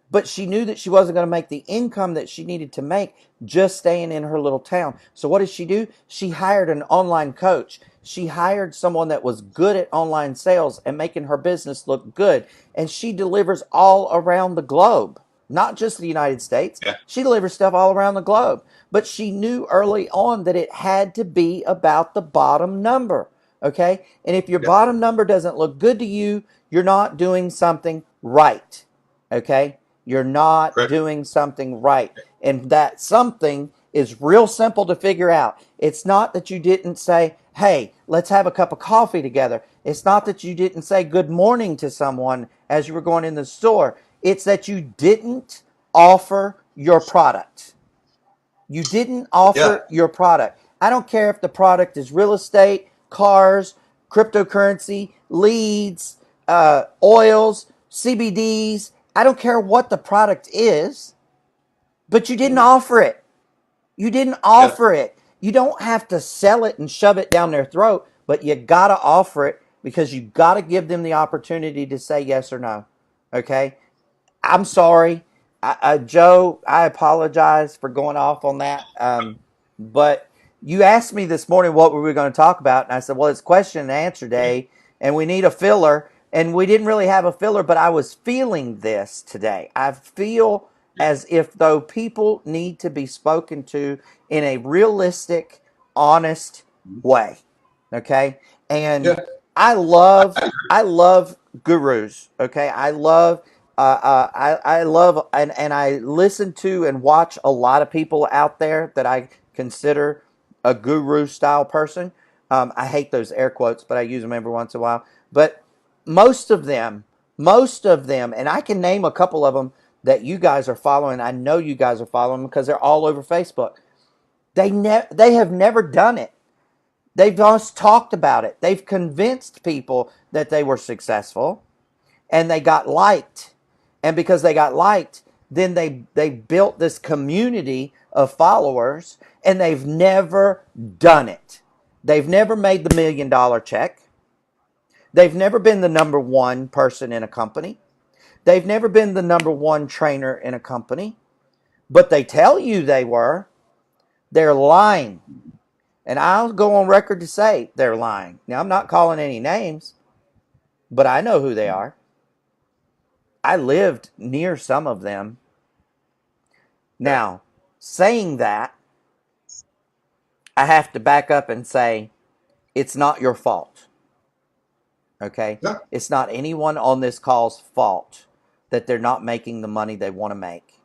but she knew that she wasn't going to make the income that she needed to make just staying in her little town. So what did she do? She hired an online coach. She hired someone that was good at online sales and making her business look good. And she delivers all around the globe, not just the United States. Yeah. She delivers stuff all around the globe. But she knew early on that it had to be about the bottom number. Okay? And if your Yeah. bottom number doesn't look good to you, you're not doing something right. Okay? You're not Correct. doing something right. And that something is real simple to figure out. It's not that you didn't say, hey, let's have a cup of coffee together. It's not that you didn't say good morning to someone as you were going in the store. It's that you didn't offer your product. You didn't Yeah. offer your product. I don't care if the product is real estate, cars, cryptocurrency, leads, oils, CBDs. I don't care what the product is, but you didn't Mhm. offer it. You didn't Yeah. offer it. You don't have to sell it and shove it down their throat, but you got to offer it because you got to give them the opportunity to say yes or no. Okay? I'm sorry, Joe. I apologize for going off on that. But you asked me this morning what were we going to talk about, and I said, well, it's question and answer day, and we need a filler. And we didn't really have a filler, but I was feeling this today. I feel Yeah. as if though people need to be spoken to in a realistic, honest Mhm. way. Okay, and Yeah. I love I love gurus. Okay, I love and I listen to and watch a lot of people out there that I consider a guru style person. I hate those air quotes, but I use them every once in a while. But most of them, most of them, and I can name a couple of them that you guys are following. I know you guys are following because they're all over Facebook. They have never done it. They've just talked about it. They've convinced people that they were successful and they got liked. And because they got liked, then they built this community of followers and they've never done it. They've never made the $1 million check. They've never been the number one person in a company. They've never been the number one trainer in a company, but they tell you they were. They're lying. And I'll go on record to say they're lying. Now, I'm not calling any names, but I know who they are. I lived near some of them. Now, saying that, I have to back up and say it's not your fault. Okay? No. It's not anyone on this call's fault that they're not making the money they want to make.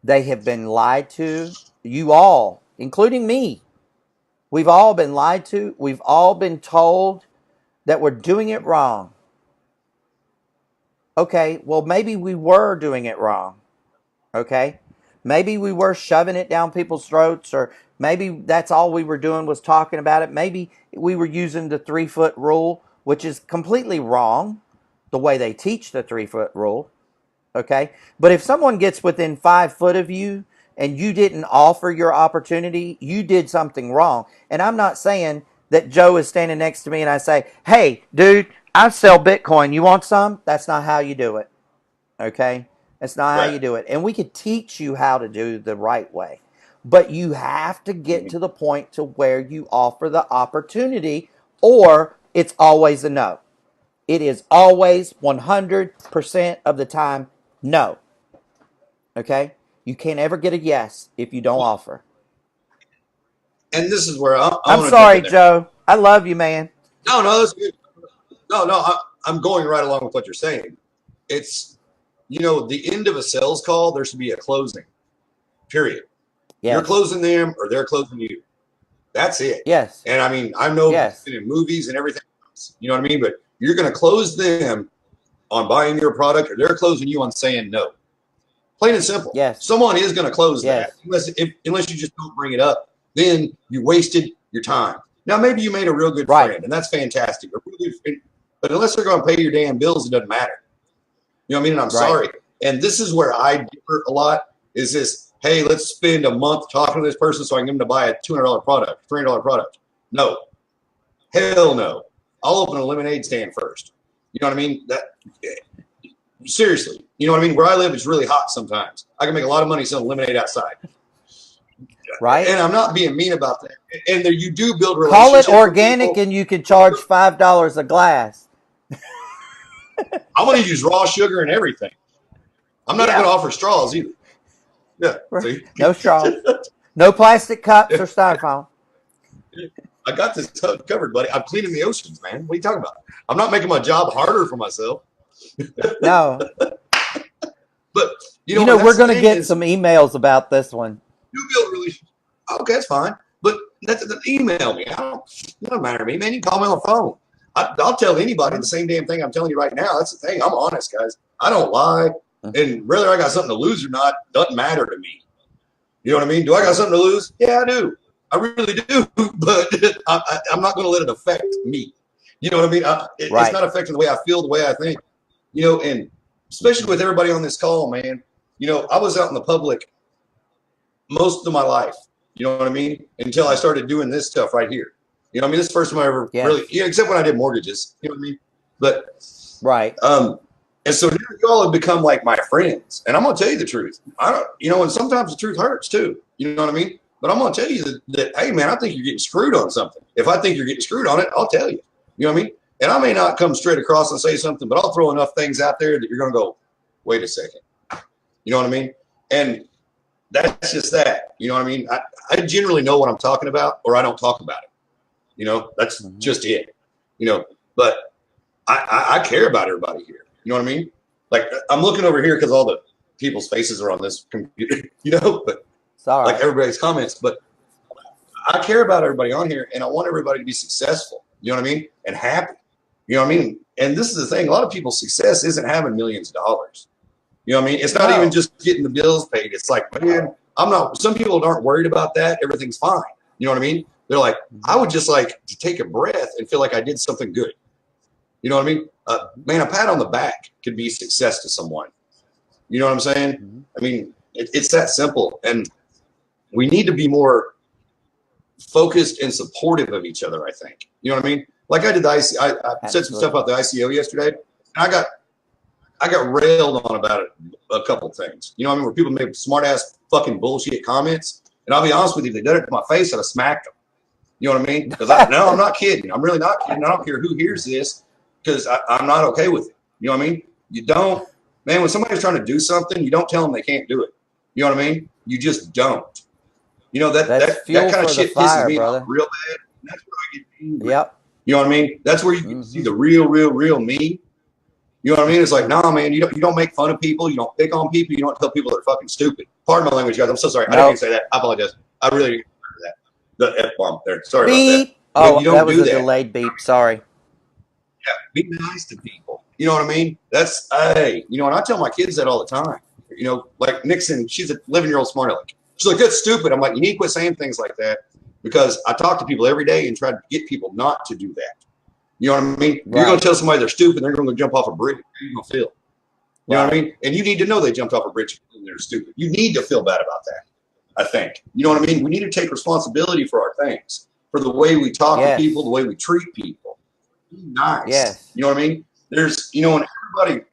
They have been lied to. You all, including me, we've all been lied to. We've all been told that we're doing it wrong. Okay, well, maybe we were doing it wrong. Okay? Maybe we were shoving it down people's throats, or maybe that's all we were doing was talking about it. Maybe we were using the 3-foot rule, which is completely wrong, the way they teach the 3-foot rule. Okay? But if someone gets within 5 foot of you and you didn't offer your opportunity, you did something wrong. And I'm not saying that Joe is standing next to me and I say, hey, dude, I sell Bitcoin. You want some? That's not how you do it. Okay? That's not how you do it. And we could teach you how to do the right way. But you have to get to the point to where you offer the opportunity, or it's always a no. It is always 100% of the time no. Okay? You can't ever get a yes if you don't offer. And this is where I I'm want to jump sorry, in there. Joe. I love you, man. No, that's good. No, I'm going right along with what you're saying. It's, the end of a sales call, there should be a closing, period. Yes. You're closing them or they're closing you. That's it. Yes. And I mean, I know Yes. in movies and everything else, you know what I mean? But you're going to close them on buying your product, or they're closing you on saying no. Plain and simple. Yes. Someone is going to close Yes. that unless you just don't bring it up. Then you wasted your time. Now, maybe you made a real good Right. friend, and that's fantastic. A real good friend, but unless they're going to pay your damn bills, it doesn't matter. You know what I mean? And I'm sorry. And this is where I differ a lot, is this, hey, let's spend a month talking to this person so I can get them to buy a $200 product, $300 product. No. Hell no. I'll open a lemonade stand first. You know what I mean? Seriously. You know what I mean? Where I live, it's really hot sometimes. I can make a lot of money selling lemonade outside. Right. And I'm not being mean about that. And there you do build Call relationships. it organic and you could charge $5 a glass. I'm going to use raw sugar and everything. I'm not going to offer straws either. Yeah. See? No straws. No plastic cups or styrofoam. I got this covered, buddy. I'm cleaning the oceans, man. What are you talking about? I'm not making my job harder for myself. No. But, we're going to get some emails about this one. You build relationships. Okay, that's fine. But that's email me. It doesn't matter to me, man. You can call me on the phone. I'll tell anybody the same damn thing I'm telling you right now. That's the thing. I'm honest, guys. I don't lie. And whether I got something to lose or not doesn't matter to me. You know what I mean? Do I got something to lose? Yeah, I do. I really do. But I'm not going to let it affect me. You know what I mean? It's not affecting the way I feel, the way I think. And especially with everybody on this call, man. I was out in the public most of my life. You know what I mean? Until I started doing this stuff right here. You know what I mean? This is the first time I ever really, except when I did mortgages. You know what I mean? But and so now y'all have become like my friends. And I'm gonna tell you the truth. And sometimes the truth hurts too. You know what I mean? But I'm gonna tell you that hey man, I think you're getting screwed on something. If I think you're getting screwed on it, I'll tell you. You know what I mean? And I may not come straight across and say something, but I'll throw enough things out there that you're gonna go, wait a second. You know what I mean? And that's just that. You know what I mean? I generally know what I'm talking about, or I don't talk about it. That's just it. But I care about everybody here. You know what I mean? Like I'm looking over here because all the people's faces are on this computer, but like everybody's comments. But I care about everybody on here, and I want everybody to be successful. You know what I mean? And happy. You know what I mean? And this is the thing. A lot of people's success isn't having millions of dollars. You know what I mean? It's not even just getting the bills paid. It's like, man, some people aren't worried about that. Everything's fine. You know what I mean? They're like, I Mm-hmm. would just like to take a breath and feel like I did something good. You know what I mean? Man, a pat on the back could be success to someone. You know what I'm saying? Mm-hmm. I mean, it's that simple. And we need to be more focused and supportive of each other, I think. You know what I mean? Like I did the IC, I said some stuff Absolutely. about the ICO yesterday, and I got railed on about it a couple things. You know what I mean? Where people make smart ass fucking bullshit comments. And I'll be honest with you, if they did it to my face, I'd have smacked them. You know what I mean? Because no, I'm not kidding. I'm really not kidding. I don't care who hears this because I'm not okay with it. You know what I mean? You don't, man, when somebody's trying to do something, you don't tell them they can't do it. You know what I mean? You just don't. You know, that That's that that fuel kind of for the shit pisses fire, me off brother. real bad. And that's where I get angry. Yep. You know what I mean? That's where you get to see Mm-hmm. the real me. You know what I mean? It's like, nah, man, you don't make fun of people, you don't pick on people, you don't tell people they're fucking stupid. Pardon my language, guys. I'm so sorry. I didn't mean to Nope. say that. I apologize. I really didn't mean that. The F bomb there. Sorry about that. Beep. But you Oh, don't that was do a that. delayed beep. Sorry. Yeah, be nice to people. You know what I mean? That's hey, and I tell my kids that all the time. Like Nixon, she's a 11-year-old smart aleck. She's like, that's stupid. I'm like, you need to quit saying things like that because I talk to people every day and try to get people not to do that. You know what I mean? If you're going to Right. tell somebody they're stupid, they're going to jump off a bridge. How are you going to feel? You know what I Right. mean? And you need to know they jumped off a bridge and they're stupid. You need to feel bad about that, I think. You know what I mean? We need to take responsibility for our things, for the way we talk to people, Yes. the way we treat people. Be nice. Yes. You know what I mean? And everybody,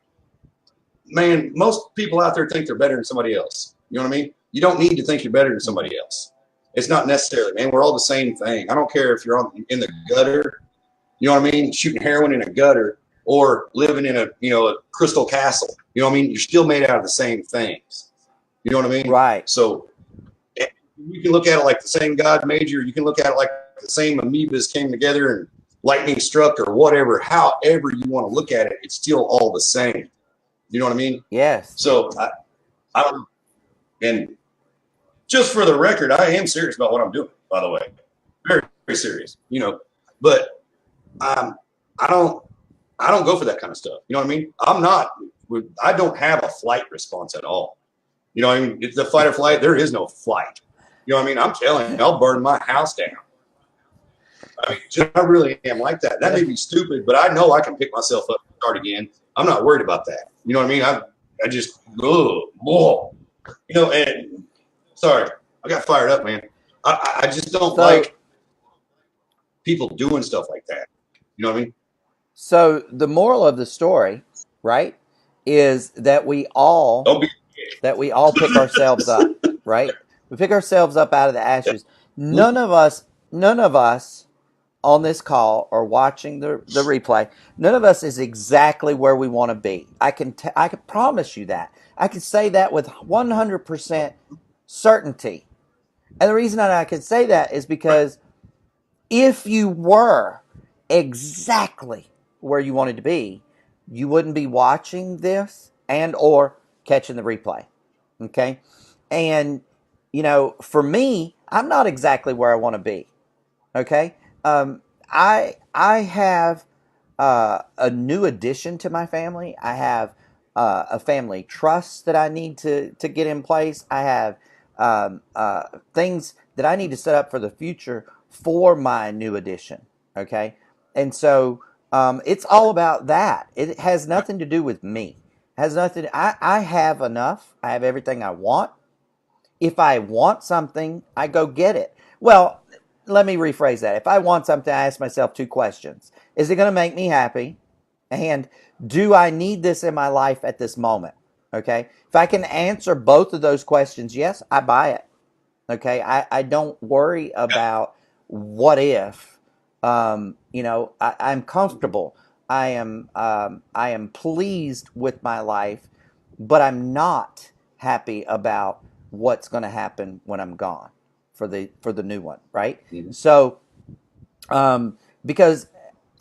man, most people out there think they're better than somebody else. You know what I mean? You don't need to think you're better than Mm-hmm. somebody else. It's not necessarily, man. We're all the same thing. I don't care if you're in the gutter, you know what I mean, shooting heroin in a gutter or living in a crystal castle. You know what I mean? You're still made out of the same things. You know what I mean? Right. So you can look at it like the same God made you, or you can look at it like the same amoebas came together and lightning struck or whatever. However you want to look at it, it's still all the same. You know what I mean? Yes. So I don't, and just for the record, I am serious about what I'm doing. By the way, very very serious. But I don't go for that kind of stuff. You know what I mean? I don't have a flight response at all. You know what I mean? It's the fight or flight. There is no flight. You know what I mean? I'm telling you, I'll burn my house down. I mean, I really am like that. That may be stupid, but I know I can pick myself up and start again. I'm not worried about that. You know what I mean? I just, whoa. And sorry, I got fired up, man. I just don't So, like people doing stuff like that. You know what I mean? so the moral of the story, right, is Don't be. that we all pick ourselves up, right? We pick ourselves up out of the ashes. None of us on this call or watching the replay, none of us is exactly where we want to be. I can promise you that. I can say that with 100% certainty. And the reason that I can say that is because if you were exactly where you wanted to be, you wouldn't be watching this and or catching the replay. Okay? And for me, I'm not exactly where I want to be. Okay? I have a new addition to my family. I have a family trust that I need to get in place. I have things that I need to set up for the future for my new addition. Okay, and so it's all about that. It has nothing to do with me. It has nothing. I have enough. I have everything I want. If I want something, I go get it. Well, let me rephrase that. If I want something, I ask myself two questions. Is it going to make me happy? And do I need this in my life at this moment? Okay. If I can answer both of those questions, yes, I buy it. Okay. I don't worry about what if. I'm comfortable. I am pleased with my life, but I'm not happy about what's going to happen when I'm gone for the new one, right? Mhm. So, because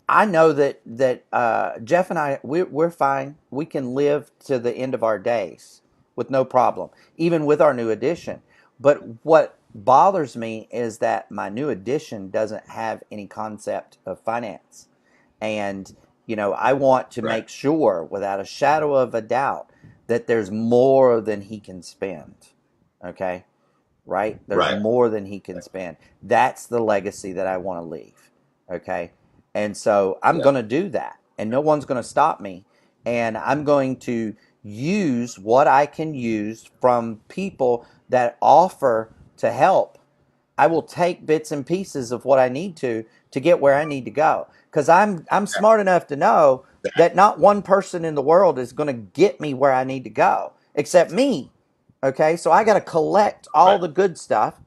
I know that Jeff and I we're fine. We can live to the end of our days with no problem, even with our new addition. But what bothers me is that my new addition doesn't have any concept of finance, and I want to Right. make sure, without a shadow of a doubt, that there's more than he can spend. Okay, right? There's Right. more than he can spend. That's the legacy that I want to leave. Okay. And so I'm Yeah. going to do that, and no one's going to stop me. And I'm going to use what I can use from people that offer to help. I will take bits and pieces of what I need to get where I need to go. Because I'm smart enough to know that not one person in the world is going to get me where I need to go except me. Okay, so I got to collect all Right. the good stuff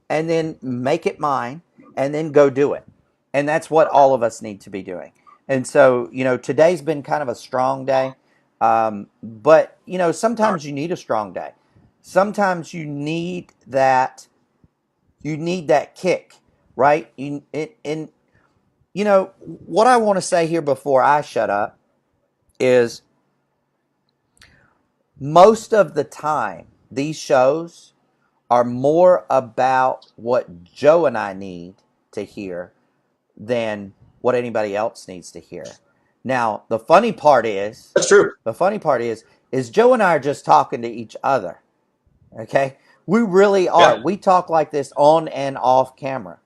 and then make it mine and then go do it. And that's what all of us need to be doing. And so, today's been kind of a strong day. But, All right. sometimes you need a strong day. Sometimes you need that kick, right? What I want to say here before I shut up is most of the time these shows are more about what Joe and I need to hear than what anybody else needs to hear. Now, That's true. the funny part is Joe and I are just talking to each other. Okay? We really are. Yeah. We talk like this on and off camera.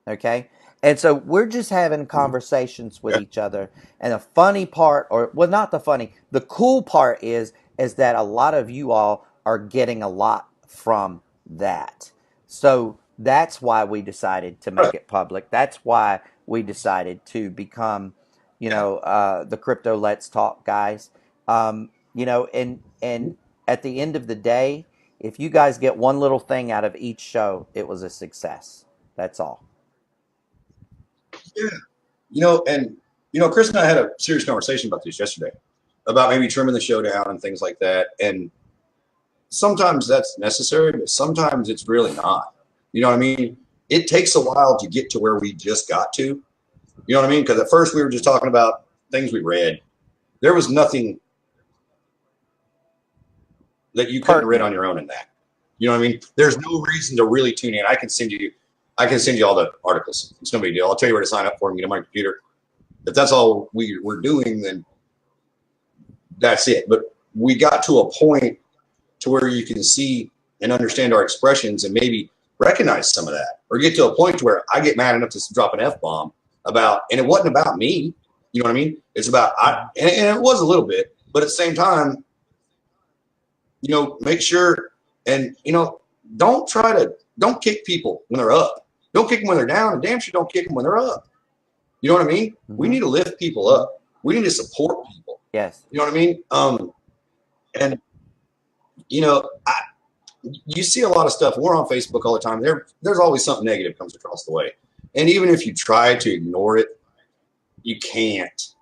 Okay? And so we're just having conversations with Yeah. each other. And the funny part, not the funny, the cool part is that a lot of you all are getting a lot from that. So that's why we decided to make Right. it public. That's why we decided to become, Yeah. the Crypto Let's Talk guys. And at the end of the day, if you guys get one little thing out of each show, it was a success. That's all. Yeah. And Chris and I had a serious conversation about this yesterday, about maybe trimming the show down and things like that. And sometimes that's necessary, but sometimes it's really not. You know what I mean? It takes a while to get to where we just got to. You know what I mean? Because at first we were just talking about things we read. There was nothing that you couldn't have read Pertinent. on your own in that. You know what I mean? There's no reason to really tune in. I can send you all the articles. It's no big deal. I'll tell you where to sign up for them, get on my computer. If that's all we're doing, then that's it. But we got to a point to where you can see and understand our expressions and maybe recognize some of that, or get to a point to where I get mad enough to drop an F-bomb about, and it wasn't about me. You know what I mean? It's about, and it was a little bit, but at the same time, make sure, and, don't kick people when they're up. Don't kick them when they're down, and damn sure don't kick them when they're up. You know what I mean? We need to lift people up. We need to support people. Yes. You know what I mean? And you see a lot of stuff. We're on Facebook all the time. There's always something negative comes across the way, and even if you try to ignore it, you can't.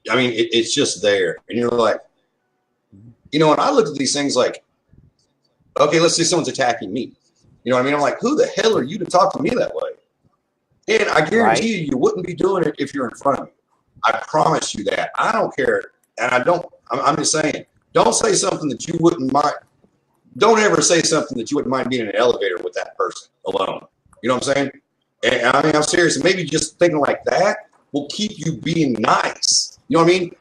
I mean, it's just there, and you're like, and I look at these things like, okay, let's say someone's attacking me. You know what I mean? I'm like, who the hell are you to talk to me that way? And I guarantee you wouldn't be doing it if you're in front of me. I promise you that. I don't care, and I'm just saying, don't say something that you wouldn't mind. Don't ever say something that you wouldn't mind being in an elevator with that person alone. You know what I'm saying? And I mean, I'm serious. And maybe just thinking like that will keep you being nice. You know what I mean?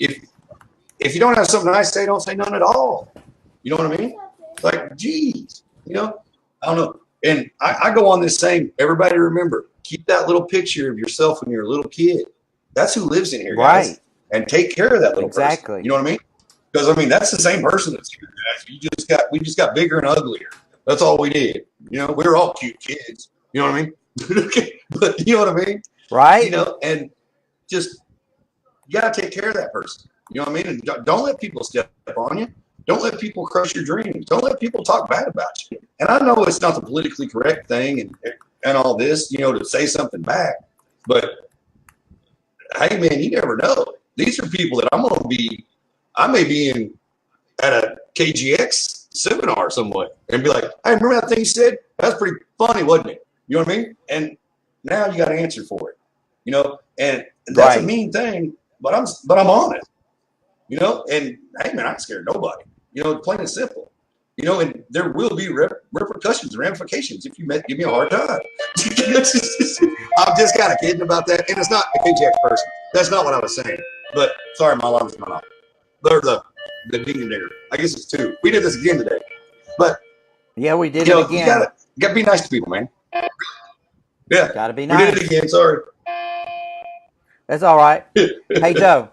If you don't have something nice to say, don't say none at all. You know what I mean? It's like, geez, I don't know. And I go on this saying, everybody remember, keep that little picture of yourself when you're a little kid. That's who lives in here, guys. Right. And take care of that little person. You know what I mean? Because I mean, that's the same person that's here. We just got bigger and uglier. That's all we did. We were all cute kids. You know what I mean? But you know what I mean? Right. And just, you got to take care of that person. You know what I mean? And don't let people step on you. Don't let people crush your dreams. Don't let people talk bad about you. And I know it's not the politically correct thing and all this, to say something back. But hey, man, you never know. These are people that I may be at a KGX seminar somewhere and be like, hey, remember that thing you said? That's pretty funny, wasn't it? You know what I mean? And now you got to answer for it. And that's a mean thing, but I'm honest. And hey, man, I ain't scared of nobody. Plain and simple. And there will be repercussions and ramifications if you give me a hard time. I'm just kind of kidding about that. And it's not a KGX person. That's not what I was saying. But sorry, my alarm's going off. There's the ding and digger. I guess it's two. We did this again today. But yeah, we did it again. You got to be nice to people, man. Yeah. Got to be We nice. did it again. Sorry. That's all right. Hey, Joe,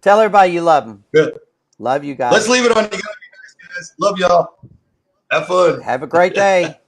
tell everybody you love them. Yeah. Love you guys. Let's leave it on. You got to be nice, guys. Love y'all. Have fun. Have a great day.